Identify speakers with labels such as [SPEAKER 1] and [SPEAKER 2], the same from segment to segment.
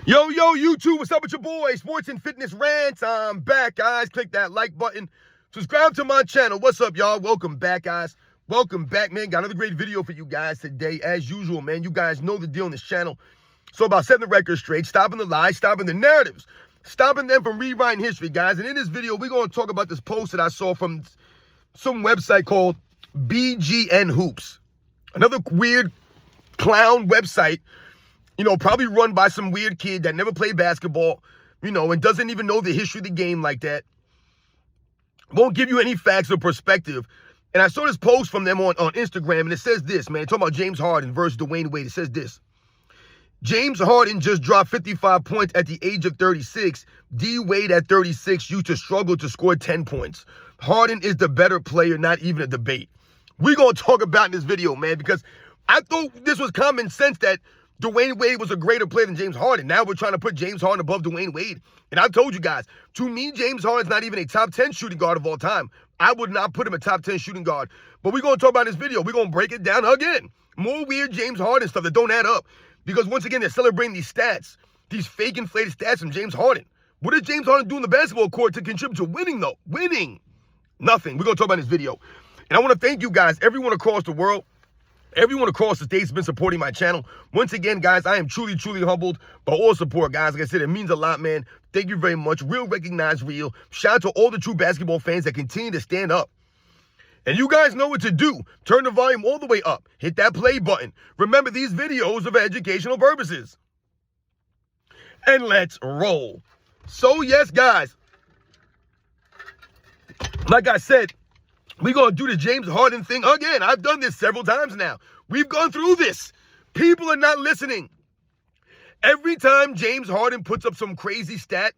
[SPEAKER 1] Yo, YouTube, what's up with your boy? Sports and Fitness Rants. I'm back, guys. Click that like button. Subscribe to my channel. What's up, y'all? Welcome back, guys. Welcome back, man. Got another great video for you guys today. As usual, man, you guys know the deal on this channel. So about setting the record straight, stopping the lies, stopping the narratives, stopping them from rewriting history, guys. And in this video, we're going to talk about this post that I saw from some website called BGN Hoops. Another weird clown website, probably run by some weird kid that never played basketball, and doesn't even know the history of the game like that. Won't give you any facts or perspective. And I saw this post from them on Instagram, and it says this, man. Talking about James Harden versus Dwayne Wade. It says this. James Harden just dropped 55 points at the age of 36. D. Wade at 36 used to struggle to score 10 points. Harden is the better player, not even a debate. We're going to talk about in this video, man, because I thought this was common sense that Dwayne Wade was a greater player than James Harden. Now we're trying to put James Harden above Dwayne Wade. And I've told you guys, to me, James Harden's not even a top 10 shooting guard of all time. I would not put him a top 10 shooting guard. But we're going to talk about in this video. We're going to break it down again. More weird James Harden stuff that don't add up. Because once again, they're celebrating these stats, these fake inflated stats from James Harden. What did James Harden do in the basketball court to contribute to winning, though? Winning. Nothing. We're going to talk about in this video. And I want to thank you guys, everyone across the world. Everyone across the states has been supporting my channel. Once again, guys, I am truly, truly humbled by all support, guys. Like I said, it means a lot, man. Thank you very much. Real recognize real. Shout out to all the true basketball fans that continue to stand up. And you guys know what to do. Turn the volume all the way up. Hit that play button. Remember, these videos are for educational purposes. And let's roll. So, yes, guys. Like I said, we're going to do the James Harden thing again. I've done this several times now. We've gone through this. People are not listening. Every time James Harden puts up some crazy stat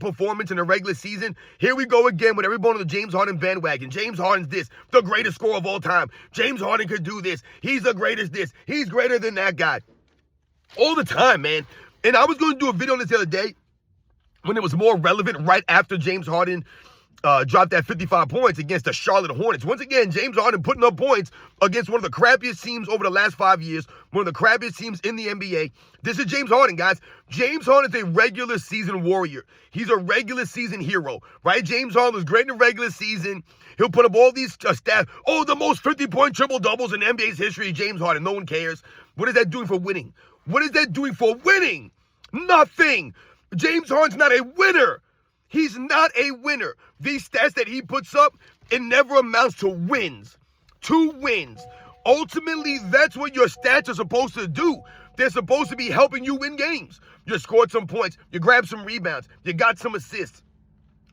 [SPEAKER 1] performance in the regular season, here we go again with everyone on the James Harden bandwagon. James Harden's this, the greatest scorer of all time. James Harden could do this. He's the greatest this. He's greater than that guy. All the time, man. And I was going to do a video on this the other day when it was more relevant right after James Harden dropped that 55 points against the Charlotte Hornets. Once again, James Harden putting up points against one of the crappiest teams over the last 5 years, one of the crappiest teams in the NBA. This is James Harden, guys. James Harden is a regular season warrior. He's a regular season hero, right? James Harden was great in the regular season. He'll put up all these stats. Oh, the most 50-point triple-doubles in NBA's history, James Harden. No one cares. What is that doing for winning? What is that doing for winning? Nothing. James Harden's not a winner. He's not a winner. These stats that he puts up, it never amounts to wins. 2 wins. Ultimately, that's what your stats are supposed to do. They're supposed to be helping you win games. You scored some points. You grabbed some rebounds. You got some assists.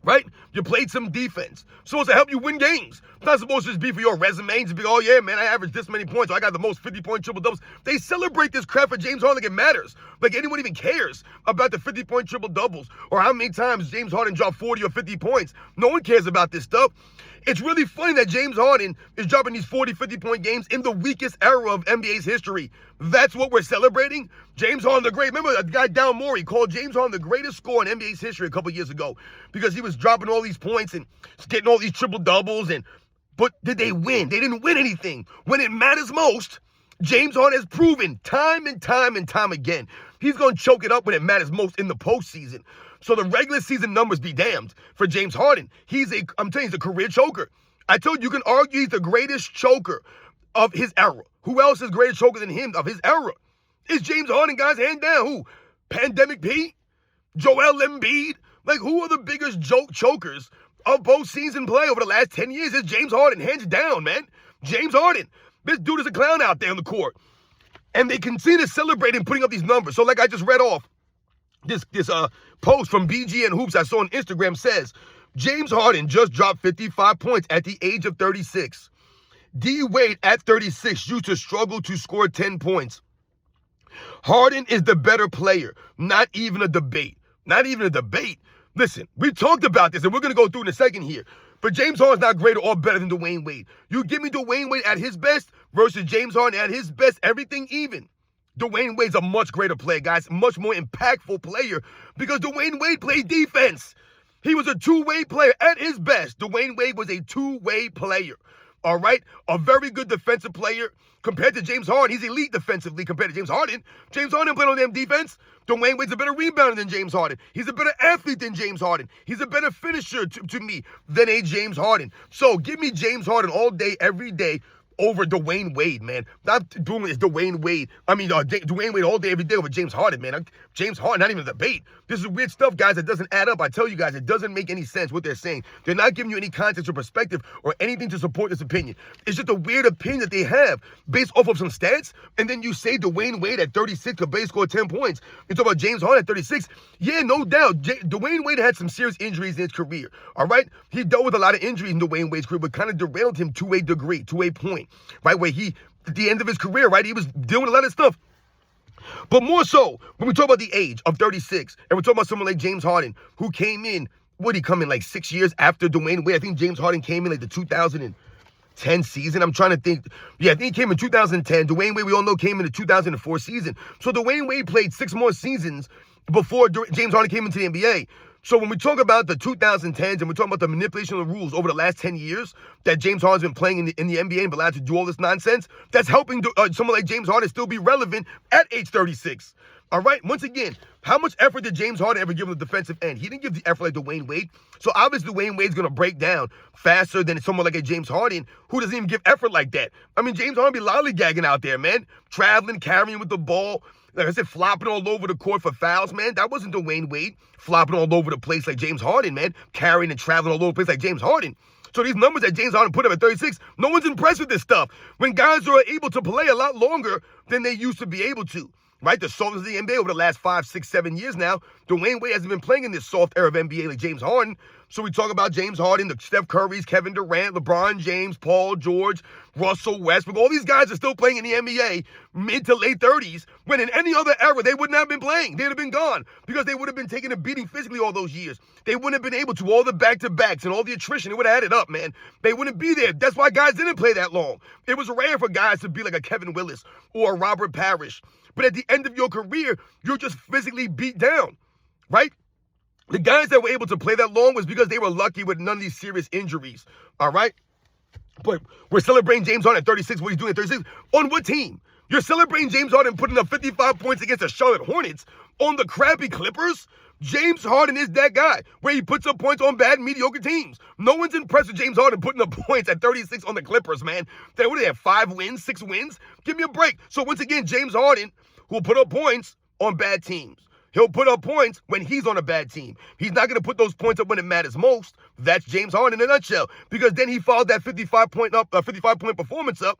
[SPEAKER 1] Right? You played some defense. Supposed to help you win games. It's not supposed to just be for your resume. To be, oh yeah, man, I averaged this many points. Or I got the most 50-point triple-doubles. They celebrate this crap for James Harden like it matters. Like anyone even cares about the 50-point triple-doubles or how many times James Harden dropped 40 or 50 points. No one cares about this stuff. It's really funny that James Harden is dropping these 40, 50-point games in the weakest era of NBA's history. That's what we're celebrating? James Harden the Great. Remember that guy Down Morey called James Harden the greatest scorer in NBA's history a couple years ago because he was dropping all these points and getting all these triple-doubles. But did they win? They didn't win anything. When it matters most, James Harden has proven time and time and time again, he's going to choke it up when it matters most in the postseason. So the regular season numbers be damned for James Harden. I'm telling you, he's a career choker. I told you can argue he's the greatest choker of his era. Who else is greater choker than him of his era? It's James Harden, guys, hand down. Who? Pandemic Pete? Joel Embiid? Like, who are the biggest chokers of postseason play over the last 10 years? It's James Harden, hands down, man. James Harden. This dude is a clown out there on the court. And they continue to celebrate him putting up these numbers. So like I just read off, this post from BGN Hoops I saw on Instagram says, James Harden just dropped 55 points at the age of 36. D. Wade at 36 used to struggle to score 10 points. Harden is the better player. Not even a debate. Not even a debate. Listen, we talked about this, and we're going to go through in a second here. But James Harden's not greater or better than Dwayne Wade. You give me Dwayne Wade at his best versus James Harden at his best, everything even. Dwayne Wade's a much greater player, guys. Much more impactful player because Dwayne Wade played defense. He was a two-way player at his best. Dwayne Wade was a two-way player. All right? A very good defensive player compared to James Harden. He's elite defensively compared to James Harden. James Harden played on damn defense. Dwayne Wade's a better rebounder than James Harden. He's a better athlete than James Harden. He's a better finisher to me than a James Harden. So give me James Harden all day, every day, over Dwayne Wade, man. Not doing this Dwayne Wade. Dwayne Wade all day, every day over James Harden, man. James Harden, not even a debate. This is weird stuff, guys, that doesn't add up. I tell you guys, it doesn't make any sense what they're saying. They're not giving you any context or perspective or anything to support this opinion. It's just a weird opinion that they have based off of some stats, and then you say Dwayne Wade at 36 could base score 10 points. You talk about James Harden at 36. Yeah, no doubt. Dwayne Wade had some serious injuries in his career, all right? He dealt with a lot of injuries in Dwayne Wade's career, but kind of derailed him to a degree, to a point, right, where he, at the end of his career, right, he was doing a lot of stuff. But more so, when we talk about the age of 36, and we're talking about someone like James Harden, who came in, what did he come in, like 6 years after Dwayne Wade? I think James Harden came in like the 2010 season. I'm trying to think. Yeah, I think he came in 2010. Dwayne Wade, we all know, came in the 2004 season. So Dwayne Wade played 6 more seasons before James Harden came into the NBA. So when we talk about the 2010s and we're talking about the manipulation of the rules over the last 10 years that James Harden's been playing in the NBA and been allowed to do all this nonsense, that's helping someone like James Harden still be relevant at age 36. All right? Once again, how much effort did James Harden ever give on the defensive end? He didn't give the effort like Dwayne Wade. So obviously Dwayne Wade's going to break down faster than someone like a James Harden who doesn't even give effort like that. I mean, James Harden be lollygagging out there, man. Traveling, carrying with the ball. Like I said, flopping all over the court for fouls, man. That wasn't Dwayne Wade flopping all over the place like James Harden, man. Carrying and traveling all over the place like James Harden. So these numbers that James Harden put up at 36, no one's impressed with this stuff. When guys are able to play a lot longer than they used to be able to, right? The softness of the NBA over the last 5, 6, 7 years now, Dwayne Wade hasn't been playing in this soft era of NBA like James Harden. So we talk about James Harden, the Steph Currys, Kevin Durant, LeBron James, Paul George, Russell Westbrook. All these guys are still playing in the NBA mid to late 30s, when in any other era, they wouldn't have been playing. They'd have been gone because they would have been taking a beating physically all those years. They wouldn't have been able to. All the back-to-backs and all the attrition, it would have added up, man. They wouldn't be there. That's why guys didn't play that long. It was rare for guys to be like a Kevin Willis or a Robert Parrish. But at the end of your career, you're just physically beat down, right? The guys that were able to play that long was because they were lucky with none of these serious injuries, all right? But we're celebrating James Harden at 36, what he's doing at 36. On what team? You're celebrating James Harden putting up 55 points against the Charlotte Hornets on the crappy Clippers? James Harden is that guy where he puts up points on bad, mediocre teams. No one's impressed with James Harden putting up points at 36 on the Clippers, man. What do they have, 5 wins, 6 wins? Give me a break. So once again, James Harden will put up points on bad teams. He'll put up points when he's on a bad team. He's not going to put those points up when it matters most. That's James Harden in a nutshell. Because then he followed that 55-point performance up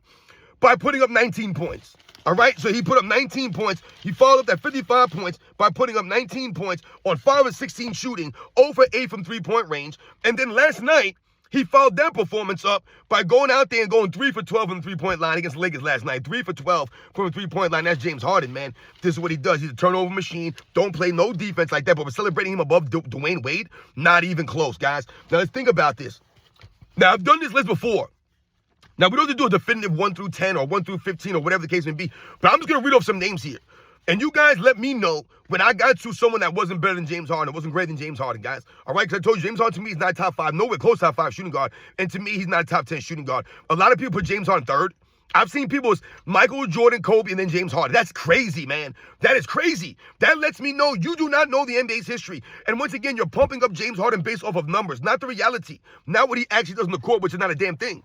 [SPEAKER 1] by putting up 19 points. All right? So he put up 19 points. He followed up that 55 points by putting up 19 points on 5 of 16 shooting, 0 for 8 from three-point range. And then last night, he followed that performance up by going out there and going 3 for 12 from the three-point line against the Lakers last night. 3 for 12 from the three-point line. That's James Harden, man. This is what he does. He's a turnover machine. Don't play no defense like that. But we're celebrating him above Dwayne Wade. Not even close, guys. Now, let's think about this. Now, I've done this list before. Now, we don't have to do a definitive 1 through 10 or 1 through 15 or whatever the case may be. But I'm just going to read off some names here. And you guys let me know when I got to someone that wasn't better than James Harden, wasn't greater than James Harden, guys. All right? Because I told you, James Harden to me is not top 5, nowhere close to top 5 shooting guard. And to me, he's not a top 10 shooting guard. A lot of people put James Harden third. I've seen people as Michael Jordan, Kobe, and then James Harden. That's crazy, man. That is crazy. That lets me know you do not know the NBA's history. And once again, you're pumping up James Harden based off of numbers, not the reality. Not what he actually does on the court, which is not a damn thing.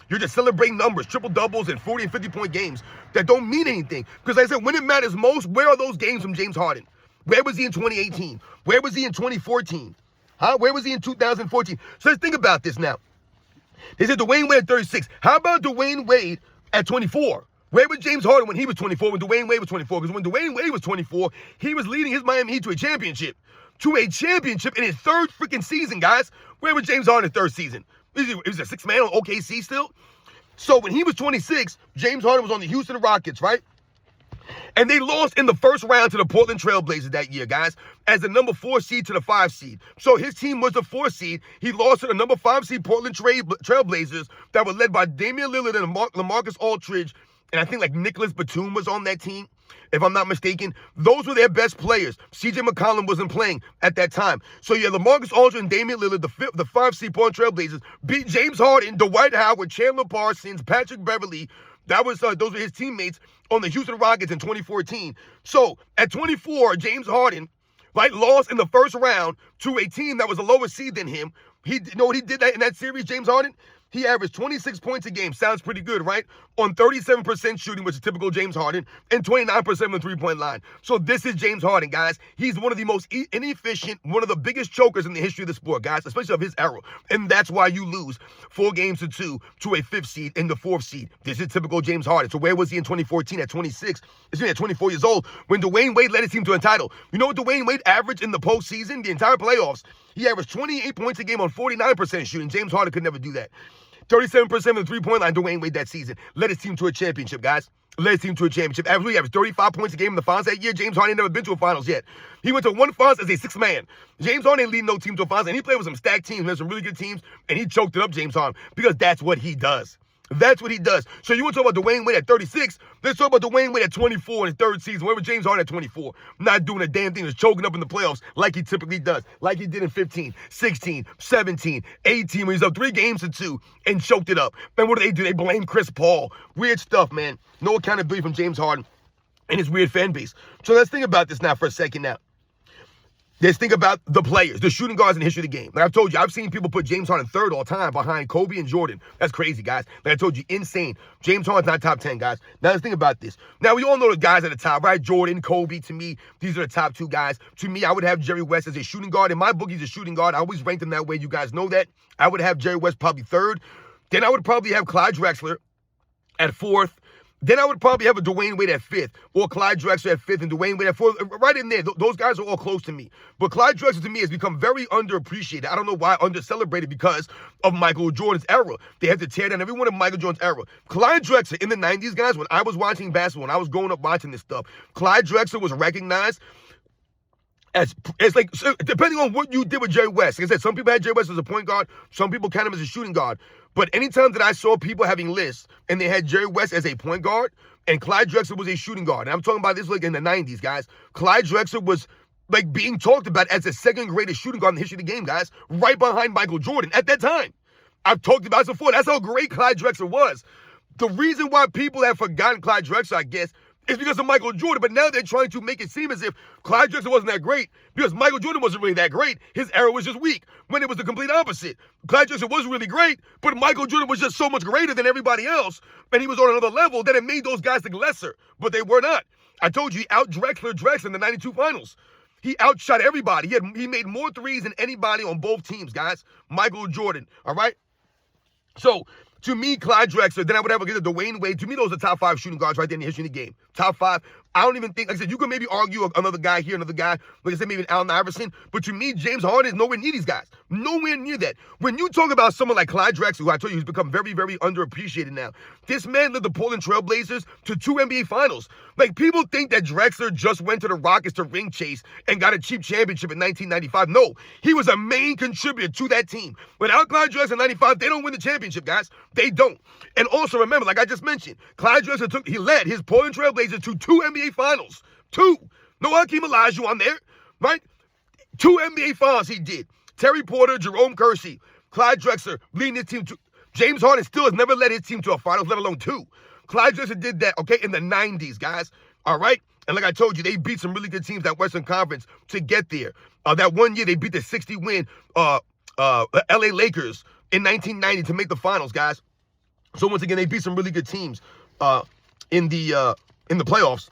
[SPEAKER 1] You're just celebrating numbers, triple-doubles, and 40 and 50-point games that don't mean anything. Because like I said, when it matters most, where are those games from James Harden? Where was he in 2018? Where was he in 2014? Where was he in 2014? So let's think about this now. They said Dwayne Wade at 36. How about Dwayne Wade at 24? Where was James Harden when he was 24, when Dwayne Wade was 24? Because when Dwayne Wade was 24, he was leading his Miami Heat to a championship. To a championship in his third freaking season, guys. Where was James Harden in his third season? He was a 6th man on OKC still. So when he was 26, James Harden was on the Houston Rockets, right? And they lost in the first round to the Portland Trail Blazers that year, guys, as the number 4 seed to the 5 seed. So his team was the 4 seed. He lost to the number 5 seed Portland Trail Blazers that were led by Damian Lillard and LaMarcus Aldridge. And I think like Nicholas Batum was on that team. if I'm not mistaken. Those were their best players. C.J. McCollum wasn't playing at that time. So yeah, LaMarcus Aldridge and Damian Lillard, the 5 seed Portland Trailblazers, beat James Harden, Dwight Howard, Chandler Parsons, Patrick Beverly. Those were his teammates on the Houston Rockets in 2014. So at 24, James Harden, right, lost in the first round to a team that was a lower seed than him. You know what he did that in that series, James Harden? He averaged 26 points a game. Sounds pretty good, right? On 37% shooting, which is typical James Harden, and 29% on the three-point line. So this is James Harden, guys. He's one of the most inefficient, one of the biggest chokers in the history of the sport, guys, especially of his era. And that's why you lose 4 games to 2 to a 5th seed and the 4th seed. This is typical James Harden. So where was he in 2014 at 26? At 24 years old when Dwayne Wade led his team to a title. You know what Dwayne Wade averaged in the postseason, the entire playoffs? He averaged 28 points a game on 49% shooting. James Harden could never do that. 37% from the three-point line, Dwayne Wade that season. Led his team to a championship, guys. Led his team to a championship. He averaged 35 points a game in the finals that year. James Harden never been to a finals yet. He went to one finals as a 6th man. James Harden ain't leading no team to a finals, and he played with some stacked teams, had some really good teams, and he choked it up, James Harden, because that's what he does. That's what he does. So you want to talk about Dwayne Wade at 36? Let's talk about Dwayne Wade at 24 in his 3rd season. Where was James Harden at 24? Not doing a damn thing. Just choking up in the playoffs like he typically does. Like he did in 15, 16, 17, 18 when he's up 3 games to 2 and choked it up. And what do? They blame Chris Paul. Weird stuff, man. No accountability from James Harden and his weird fan base. So let's think about this now for a second now. Let's think about the players, the shooting guards in the history of the game. Like I've told you, I've seen people put James Harden 3rd all time behind Kobe and Jordan. That's crazy, guys. Like I told you, insane. James Harden's not top 10, guys. Now let's think about this. Now we all know the guys at the top, right? Jordan, Kobe, to me, these are the top 2 guys. To me, I would have Jerry West as a shooting guard. In my book, he's a shooting guard. I always ranked him that way. You guys know that. I would have Jerry West probably 3rd. Then I would probably have Clyde Drexler at 4th. Then I would probably have a Dwayne Wade at 5th, or Clyde Drexler at 5th and Dwayne Wade at 4th. Right in there. Those guys are all close to me. But Clyde Drexler, to me, has become very underappreciated. I don't know why under-celebrated, because of Michael Jordan's era. They had to tear down every one of Michael Jordan's era. Clyde Drexler, in the 90s, guys, when I was watching basketball, when I was growing up watching this stuff, Clyde Drexler was recognized as like, so depending on what you did with Jerry West. Like I said, some people had Jerry West as a point guard. Some people count him as a shooting guard. But anytime that I saw people having lists and they had Jerry West as a point guard and Clyde Drexler was a shooting guard, and I'm talking about this like in the 90s, guys. Clyde Drexler was like being talked about as the 2nd greatest shooting guard in the history of the game, guys, right behind Michael Jordan at that time. I've talked about this before. That's how great Clyde Drexler was. The reason why people have forgotten Clyde Drexler, I guess, is because of Michael Jordan. But now they're trying to make it seem as if Clyde Drexler wasn't that great because Michael Jordan wasn't really that great. His era was just weak, when it was the complete opposite. Clyde Drexler was really great, but Michael Jordan was just so much greater than everybody else, and he was on another level that it made those guys look lesser, but they were not. I told you, he out-Drexler in the 92 finals. He outshot everybody. He made more threes than anybody on both teams, guys. Michael Jordan, all right? So, to me, Clyde Drexler, then I would have to get Dwayne Wade. To me, those are the top 5 shooting guards right there in the history of the game. Top 5. I don't even think, like I said, you can maybe argue another guy here, another guy, like I said, maybe Allen Iverson. But to me, James Harden is nowhere near these guys. Nowhere near that. When you talk about someone like Clyde Drexler, who I told you he's become very, very underappreciated now, this man led the Portland Trailblazers to 2 NBA Finals. Like, people think that Drexler just went to the Rockets to ring chase and got a cheap championship in 1995. No, he was a main contributor to that team. Without Clyde Drexler in 95, they don't win the championship, guys. They don't. And also remember, like I just mentioned, Clyde Drexler led his Portland Trailblazers to 2 NBA Finals. 2. No Hakeem Olajuwon there, right? 2 NBA Finals he did. Terry Porter, Jerome Kersey, Clyde Drexler leading his team to. James Harden still has never led his team to a finals, let alone 2. Clyde Drexler did that, okay, in the 90s, guys. All right? And like I told you, they beat some really good teams at Western Conference to get there. That one year, they beat the 60-win LA Lakers in 1990 to make the finals, guys. So once again, they beat some really good teams in the playoffs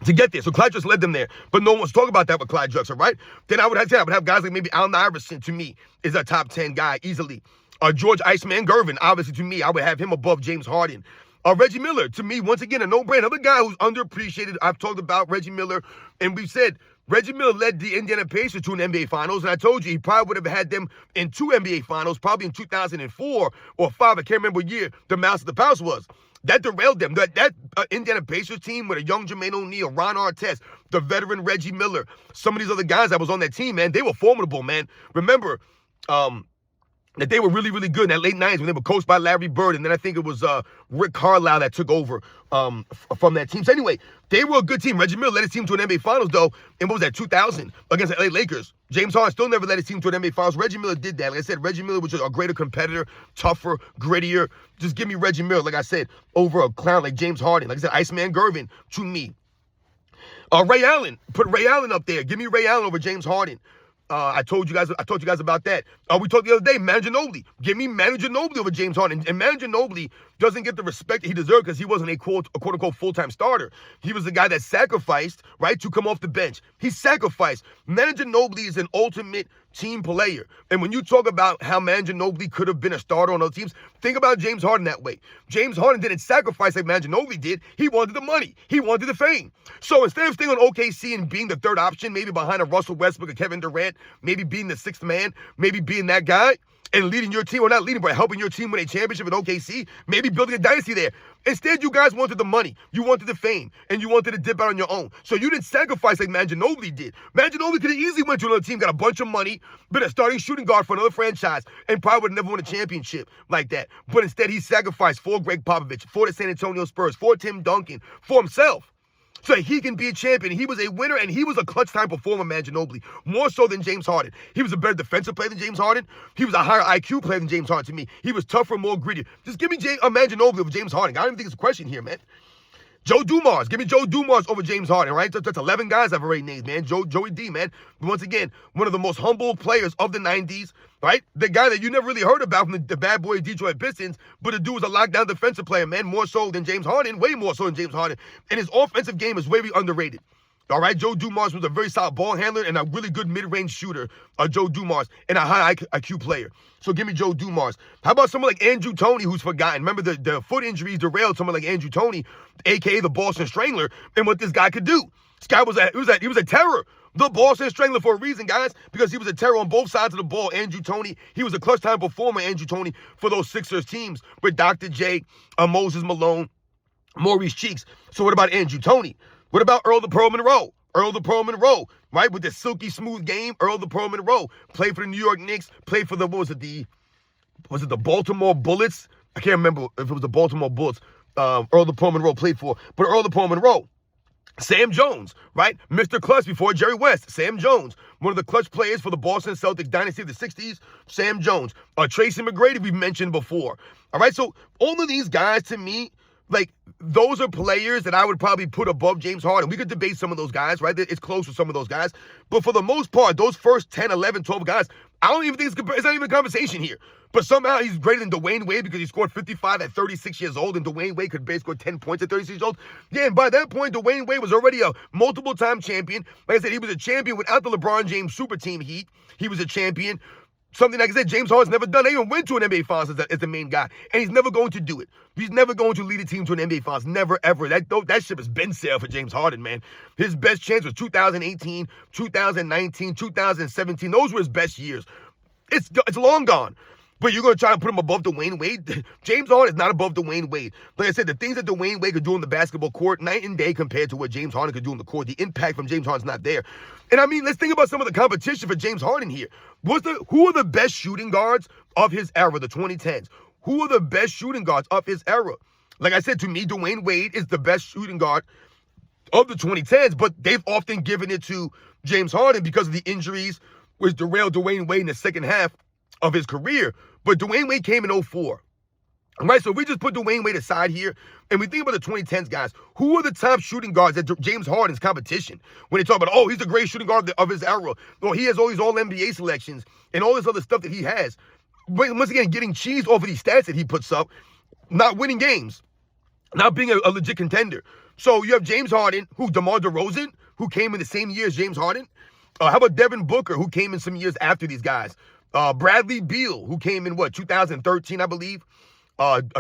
[SPEAKER 1] to get there. So Clyde Drexler led them there. But no one wants to talk about that with Clyde Drexler, right? Then I would have guys like maybe Allen Iverson, to me, is a top 10 guy easily. George Iceman Gervin, obviously, to me, I would have him above James Harden. Reggie Miller, to me, once again, a no-brainer. Another guy who's underappreciated. I've talked about Reggie Miller, and we've said Reggie Miller led the Indiana Pacers to an NBA Finals, and I told you he probably would have had them in 2 NBA Finals, probably in 2004 or 5. I can't remember what year the Mouse of the Palace was. That derailed them. That Indiana Pacers team with a young Jermaine O'Neal, Ron Artest, the veteran Reggie Miller, some of these other guys that was on that team, man, they were formidable, man. Remember, that they were really, really good in that late 90s when they were coached by Larry Bird. And then I think it was Rick Carlisle that took over from that team. So anyway, they were a good team. Reggie Miller led his team to an NBA Finals, though, in what was that, 2000 against the LA Lakers. James Harden still never led his team to an NBA Finals. Reggie Miller did that. Like I said, Reggie Miller was just a greater competitor, tougher, grittier. Just give me Reggie Miller, like I said, over a clown like James Harden. Like I said, Iceman Gervin to me. Ray Allen, put Ray Allen up there. Give me Ray Allen over James Harden. I told you guys about that. We talked the other day, Manu Ginobili. Give me Manu Ginobili over James Harden. And Manu Ginobili doesn't get the respect that he deserved because he wasn't a quote-unquote full-time starter. He was the guy that sacrificed, right, to come off the bench. He sacrificed. Manu Ginobili is an ultimate team player. And when you talk about how Manu Ginobili could have been a starter on other teams, think about James Harden that way. James Harden didn't sacrifice like Manu Ginobili did. He wanted the money. He wanted the fame. So instead of staying on OKC and being the third option, maybe behind a Russell Westbrook or Kevin Durant, maybe being the sixth man, maybe being that guy, and leading your team, or not leading, but helping your team win a championship at OKC, maybe building a dynasty there. Instead, you guys wanted the money, you wanted the fame, and you wanted to dip out on your own. So you didn't sacrifice like Manu Ginobili did. Manu Ginobili could have easily went to another team, got a bunch of money, been a starting shooting guard for another franchise, and probably would have never won a championship like that. But instead, he sacrificed for Greg Popovich, for the San Antonio Spurs, for Tim Duncan, for himself, so he can be a champion. He was a winner, and he was a clutch-time performer, Manu Ginobili, more so than James Harden. He was a better defensive player than James Harden. He was a higher IQ player than James Harden to me. He was tougher, more gritty. Just give me Manu Ginobili over James Harden. I don't even think it's a question here, man. Joe Dumars. Give me Joe Dumars over James Harden, right? That's 11 guys I've already named, man. Joey D, man. Once again, one of the most humble players of the 90s, right? The guy that you never really heard about from the bad boy Detroit Pistons, but the dude was a lockdown defensive player, man. More so than James Harden, way more so than James Harden. And his offensive game is very underrated. All right, Joe Dumars was a very solid ball handler and a really good mid-range shooter, Joe Dumars, and a high IQ player. So give me Joe Dumars. How about someone like Andrew Toney, who's forgotten? Remember the foot injuries derailed someone like Andrew Toney, a.k.a. the Boston Strangler, and what this guy could do. This guy was a terror. The Boston Strangler for a reason, guys, because he was a terror on both sides of the ball. Andrew Toney, he was a clutch-time performer, Andrew Toney, for those Sixers teams with Dr. J, Moses Malone, Maurice Cheeks. So what about Andrew Toney? What about Earl the Pearl Monroe? Earl the Pearl Monroe, right? With the silky smooth game, Earl the Pearl Monroe played for the New York Knicks, played for the, was it the Baltimore Bullets? I can't remember if it was the Baltimore Bullets Earl the Pearl Monroe played for, but Earl the Pearl Monroe. Sam Jones, right? Mr. Clutch before Jerry West. Sam Jones, one of the clutch players for the Boston Celtics dynasty of the 60s. Sam Jones. Tracy McGrady we mentioned before. All right, so all of these guys to me, like, those are players that I would probably put above James Harden. We could debate some of those guys, right? It's close with some of those guys. But for the most part, those first 10, 11, 12 guys, I don't even think it's not even a conversation here. But somehow he's greater than Dwayne Wade because he scored 55 at 36 years old, and Dwayne Wade could basically score 10 points at 36 years old. Yeah, and by that point, Dwayne Wade was already a multiple-time champion. Like I said, he was a champion without the LeBron James super team heat. He was a champion. Something like I said, James Harden's never done. They even went to an NBA Finals as the main guy, and he's never going to do it. He's never going to lead a team to an NBA Finals. Never, ever. That ship has been sailed for James Harden, man. His best chance was 2018, 2019, 2017. Those were his best years. It's long gone. But you're going to try to put him above Dwayne Wade? James Harden is not above Dwayne Wade. Like I said, the things that Dwayne Wade could do in the basketball court, night and day compared to what James Harden could do in the court. The impact from James Harden's not there. And I mean, let's think about some of the competition for James Harden here. Who are the best shooting guards of his era, the 2010s? Who are the best shooting guards of his era? Like I said, to me, Dwayne Wade is the best shooting guard of the 2010s, but they've often given it to James Harden because of the injuries, which derailed Dwayne Wade in the second half of his career. But Dwayne Wade came in 2004. All right, so if we just put Dwayne Wade aside here, and we think about the 2010s guys, who are the top shooting guards that James Harden's competition? When they talk about, oh, he's the great shooting guard of his era. Well, he has all these all-NBA selections and all this other stuff that he has. But once again, getting cheesed off of these stats that he puts up, not winning games, not being a legit contender. So you have James Harden, DeMar DeRozan, who came in the same year as James Harden. How about Devin Booker, who came in some years after these guys? Bradley Beal, who came in, 2013, I believe.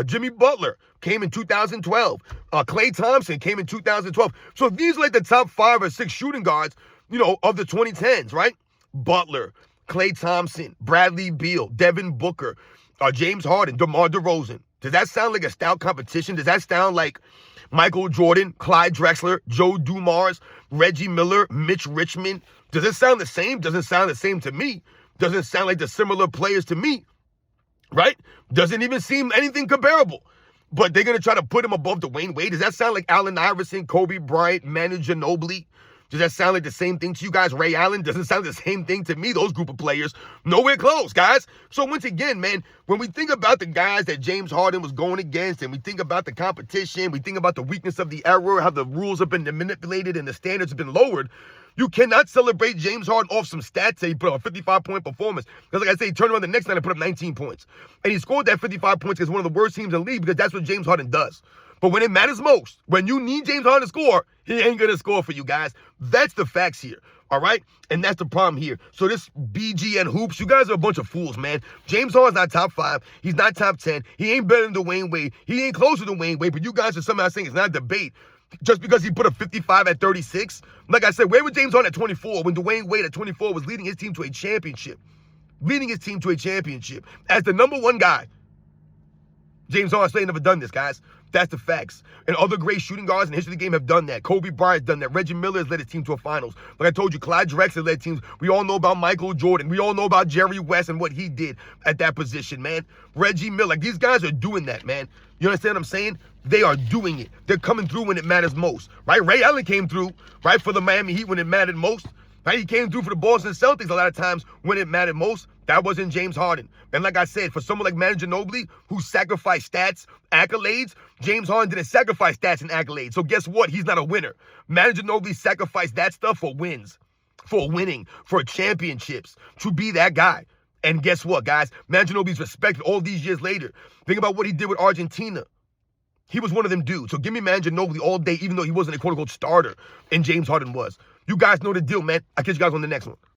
[SPEAKER 1] Jimmy Butler came in 2012. Klay Thompson came in 2012. So these are like the top 5 or 6 shooting guards, of the 2010s, right? Butler, Klay Thompson, Bradley Beal, Devin Booker, James Harden, DeMar DeRozan. Does that sound like a stout competition? Does that sound like Michael Jordan, Clyde Drexler, Joe Dumars, Reggie Miller, Mitch Richmond? Does it sound the same? Doesn't sound the same to me. Doesn't sound like the similar players to me. right? Doesn't even seem anything comparable. But they're going to try to put him above Dwayne Wade. Does that sound like Allen Iverson, Kobe Bryant, Manu Ginobili? Does that sound like the same thing to you guys? Ray Allen? Doesn't sound the same thing to me, those group of players. Nowhere close, guys. So once again, man, when we think about the guys that James Harden was going against, and we think about the competition, we think about the weakness of the era, how the rules have been manipulated and the standards have been lowered, you cannot celebrate James Harden off some stats that he put up a 55-point performance. Because like I say, he turned around the next night and put up 19 points. And he scored that 55 points against one of the worst teams in the league because that's what James Harden does. But when it matters most, when you need James Harden to score, he ain't going to score for you guys. That's the facts here, all right? And that's the problem here. So this BGN hoops, you guys are a bunch of fools, man. James Harden's not top 5. He's not top 10. He ain't better than Dwayne Wade. He ain't closer to Dwayne Wade, but you guys are somehow saying it's not a debate just because he put up 55 at 36. Like I said, where was James Harden at 24 when Dwayne Wade at 24 was leading his team to a championship? Leading his team to a championship. As the number one guy, James Harden still ain't never done this, guys. That's the facts. And other great shooting guards in the history of the game have done that. Kobe Bryant's done that. Reggie Miller has led his team to a finals. Like I told you, Clyde Drexler led teams. We all know about Michael Jordan. We all know about Jerry West and what he did at that position, man. Reggie Miller. Like, these guys are doing that, man. You understand what I'm saying? They are doing it. They're coming through when it matters most, right? Ray Allen came through, right, for the Miami Heat when it mattered most. Right? He came through for the Boston Celtics a lot of times when it mattered most. That wasn't James Harden. And like I said, for someone like Manu Ginobili, who sacrificed stats, accolades, James Harden didn't sacrifice stats and accolades. So guess what? He's not a winner. Manu Ginobili sacrificed that stuff for wins, for winning, for championships, to be that guy. And guess what, guys? Manu Ginobili's respected all these years later. Think about what he did with Argentina. He was one of them dudes. So give me Manu Ginobili all day, even though he wasn't a quote-unquote starter, and James Harden was. You guys know the deal, man. I'll catch you guys on the next one.